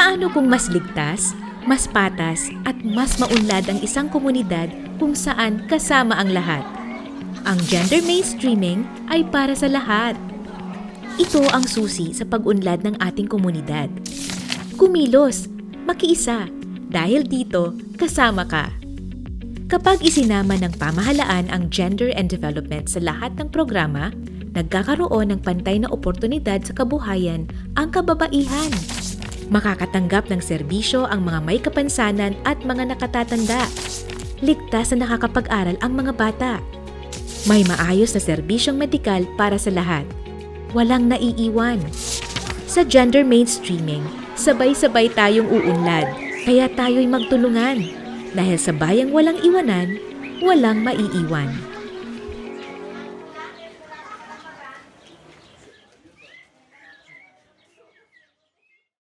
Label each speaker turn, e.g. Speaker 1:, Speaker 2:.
Speaker 1: Paano kung mas ligtas, mas patas at mas maunlad ang isang komunidad kung saan kasama ang lahat? Ang gender mainstreaming ay para sa lahat. Ito ang susi sa pag-unlad ng ating komunidad. Kumilos, makiisa, dahil dito kasama ka. Kapag isinama ng pamahalaan ang gender and development sa lahat ng programa, nagkakaroon ng pantay na oportunidad sa kabuhayan ang kababaihan. Makakatanggap ng serbisyo ang mga may kapansanan at mga nakatatanda. Ligtas na nakakapag-aral ang mga bata. May maayos na serbisyong medikal para sa lahat. Walang naiiwan. Sa gender mainstreaming, sabay-sabay tayong uunlad, kaya tayo'y magtulungan. Dahil sa bayang walang iwanan, walang maiiwan.